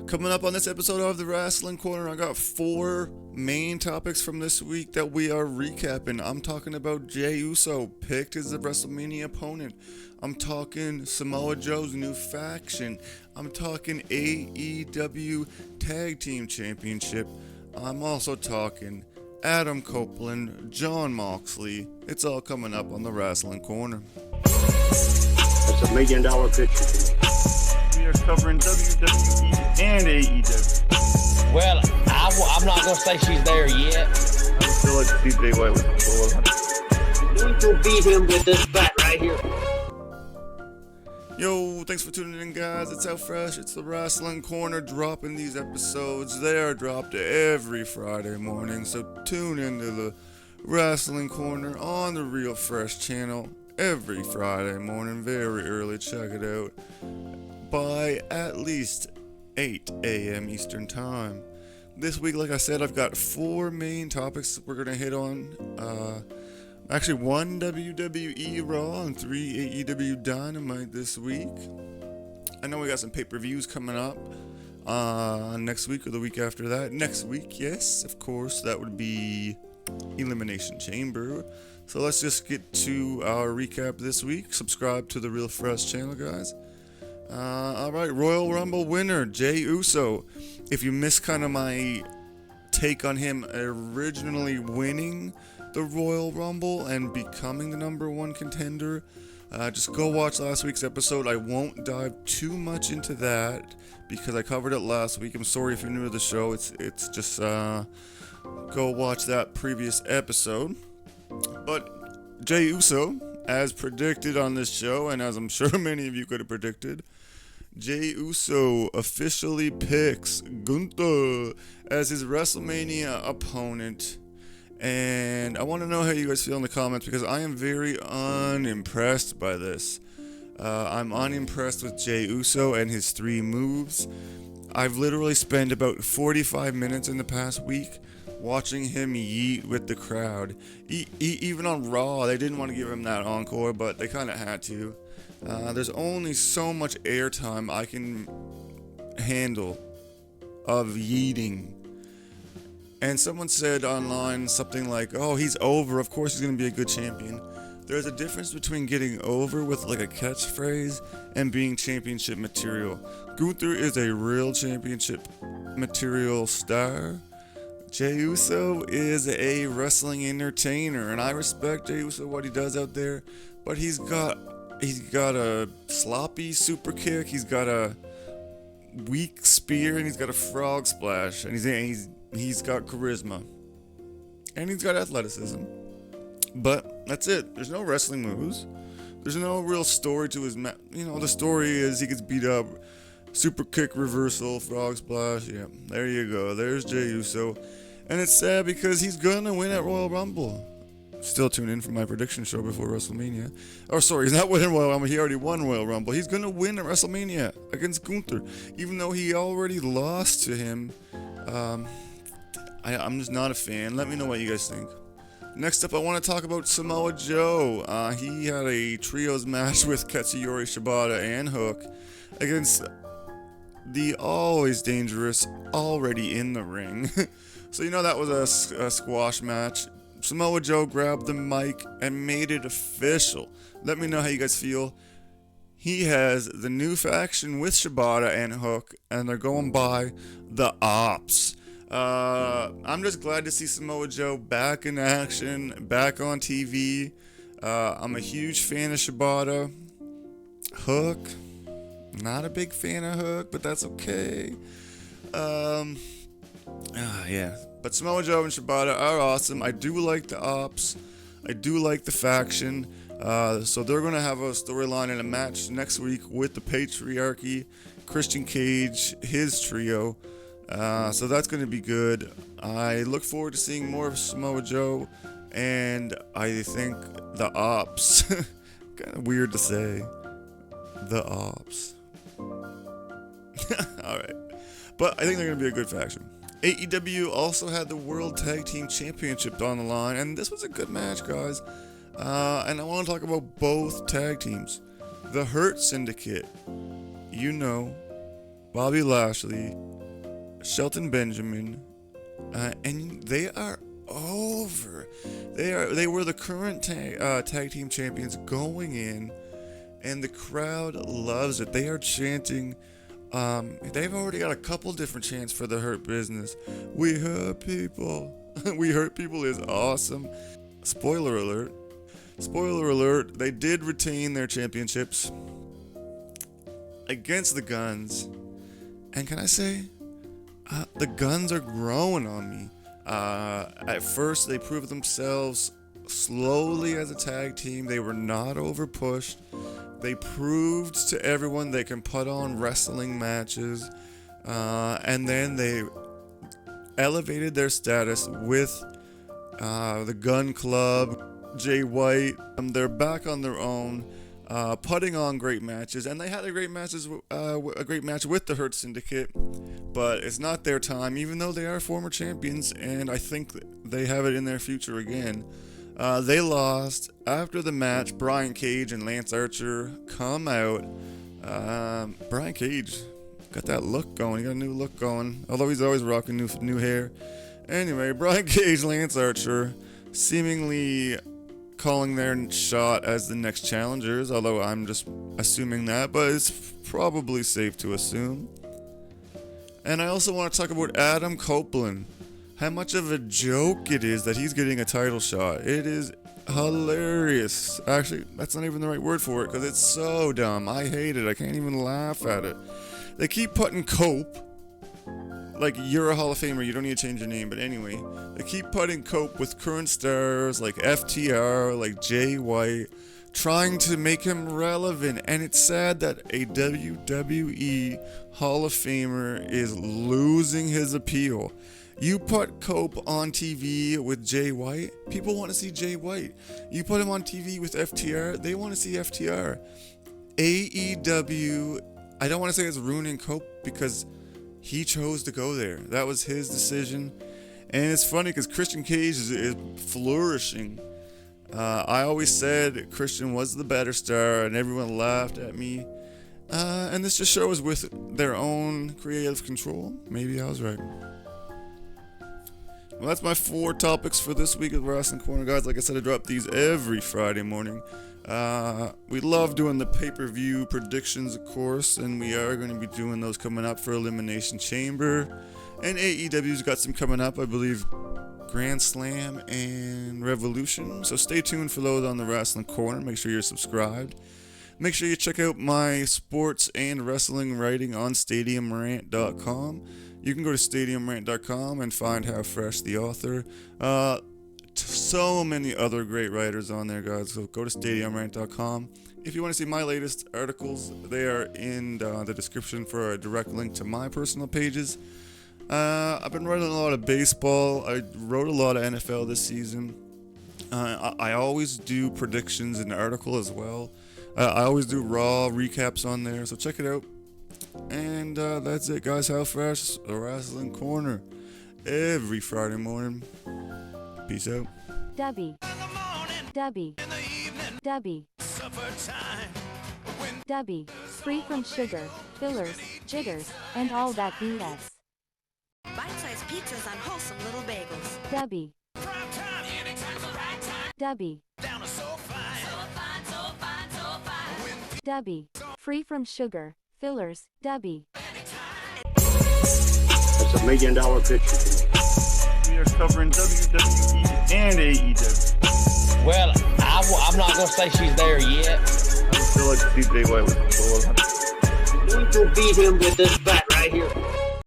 Coming up on this episode of the Wrasslin Corner, I got four main topics from this week that we are recapping. I'm talking about Jey Uso, picked as the WrestleMania opponent. I'm talking Samoa Joe's new faction. I'm talking AEW Tag Team Championship. I'm also talking Adam Copeland, Jon Moxley. It's all coming up on the Wrasslin Corner. That's $1 million picture. We are covering WWE and AEW. Well, I'm not going to say she's there yet. I would still like to see Jay White with the We will beat him with this bat right here. Yo, thanks for tuning in, guys. It's Out Fresh. It's the Wrasslin Corner, dropping these episodes. They are dropped every Friday morning, so tune into the Wrasslin Corner on the Real Fresh channel every Friday morning, very early. Check it out by at least 8 a.m. Eastern Time. This week, like I said, I've got four main topics we're going to hit on. Actually, one WWE Raw and 3 AEW Dynamite this week. I know we got some pay-per-views coming up next week or the week after that. Next week, yes, of course, that would be Elimination Chamber. So let's just get to our recap this week. Subscribe to the Real Fresh channel, guys. Alright, Royal Rumble winner, Jey Uso. If you missed kind of my take on him originally winning the Royal Rumble and becoming the number one contender, just go watch last week's episode. I won't dive too much into that because I covered it last week. I'm sorry if you're new to the show. It's just go watch that previous episode. But Jey Uso, as predicted on this show, and as I'm sure many of you could have predicted, Jey Uso officially picks Gunther as his WrestleMania opponent. And I want to know how you guys feel in the comments because I am very unimpressed by this. I'm unimpressed with Jey Uso and his three moves. I've literally spent about 45 minutes in the past week watching him yeet with the crowd. Even on Raw, they didn't want to give him that encore, but they kind of had to. There's only so much airtime I can handle of yeeting. And someone said online something like, oh, he's over, of course he's going to be a good champion. There's a difference between getting over with like a catchphrase and being championship material. Gunther is a real championship material star. Jey Uso is a wrestling entertainer, and I respect Jey Uso, what he does out there, but he's got a sloppy super kick, he's got a weak spear, and he's got a frog splash, and he's got charisma, and he's got athleticism, but that's it. There's no wrestling moves. There's no real story to his the story is he gets beat up, super kick reversal, frog splash. Yeah, there you go. There's Jey Uso. And it's sad because he's gonna win at Royal Rumble. Still tune in for my prediction show before WrestleMania. Or sorry, he's not winning Royal Rumble. He already won Royal Rumble. He's gonna win at WrestleMania against Gunther, even though he already lost to him. I'm just not a fan. Let me know what you guys think. Next up, I want to talk about Samoa Joe. He had a trios match with Katsuyori Shibata and Hook against the always dangerous, already in the ring. So that was a squash match. Samoa Joe grabbed the mic and made it official. Let me know how you guys feel. He has the new faction with Shibata and Hook, and they're going by the Opps. I'm just glad to see Samoa Joe back in action, back on TV. I'm a huge fan of Shibata. Hook, not a big fan of Hook, but that's okay. Yeah. But Samoa Joe and Shibata are awesome. I do like the Opps. I do like the faction. So they're going to have a storyline and a match next week with the Patriarchy, Christian Cage, his trio. So that's going to be good. I look forward to seeing more of Samoa Joe. And I think the Opps. Kind of weird to say. The Opps. Alright. But I think they're going to be a good faction. AEW also had the World Tag Team Championship on the line, and this was a good match, guys. And I want to talk about both tag teams. The Hurt Syndicate, Bobby Lashley, Shelton Benjamin, and they are over. They were the current tag team champions going in, and the crowd loves it. They are chanting. They've already got a couple different chants for the Hurt Business. We hurt people. We hurt people is awesome. Spoiler alert. Spoiler alert. They did retain their championships against the Guns. And can I say, the Guns are growing on me. At first, they proved themselves slowly as a tag team. They were not overpushed. They proved to everyone they can put on wrestling matches. And then they elevated their status with the Gun Club, Jay White. They're back on their own, putting on great matches. And they had a great match with the Hurt Syndicate. But it's not their time, even though they are former champions, and I think they have it in their future again. They lost. After the match, Brian Cage and Lance Archer come out. Brian Cage got that look going. He got a new look going, although he's always rocking new hair. Anyway, Brian Cage, Lance Archer, seemingly calling their shot as the next challengers, although I'm just assuming that, but it's probably safe to assume. And I also want to talk about Adam Copeland. How much of a joke it is that he's getting a title shot. It is hilarious. Actually, that's not even the right word for it because it's so dumb. I hate it. I can't even laugh at it. They keep putting Cope, like you're a Hall of Famer, you don't need to change your name. But anyway, they keep putting Cope with current stars like FTR, like Jay White, trying to make him relevant. And it's sad that a WWE Hall of Famer is losing his appeal. You put Cope on TV with Jay White, people want to see Jay White. You put him on TV with FTR, they want to see FTR. AEW, I don't want to say it's ruining Cope because he chose to go there. That was his decision. And it's funny because Christian Cage is flourishing. I always said Christian was the better star and everyone laughed at me. And this just shows with their own creative control. Maybe I was right. Well, that's my 4 topics for this week of Wrasslin Corner, guys. Like I said, I drop these every Friday morning. We love doing the pay-per-view predictions, of course, and we are going to be doing those coming up for Elimination Chamber. And AEW's got some coming up, I believe, Grand Slam and Revolution. So stay tuned for those on the Wrasslin Corner. Make sure you're subscribed. Make sure you check out my sports and wrestling writing on StadiumRant.com. You can go to StadiumRant.com and find How Fresh, the author. So many other great writers on there, guys. So go to StadiumRant.com. If you want to see my latest articles, they are in the description for a direct link to my personal pages. I've been writing a lot of baseball. I wrote a lot of NFL this season. I always do predictions in the article as well. I always do Raw recaps on there, so check it out. And that's it, guys. How Fresh, the Wrasslin Corner, every Friday morning. Peace out. Dubby. Dubby. Free from sugar, fillers, jitters, and all that BS. Bite-sized pizzas on wholesome little bagels. Dubby. Dubby. Dubby. Free from sugar, fillers, Dubby. That's $1 million picture to me. We are covering WWE and AEW. Well, I'm not gonna say she's there yet. I still like to see Jay White with the ball. I'm going to beat him with this bat right here.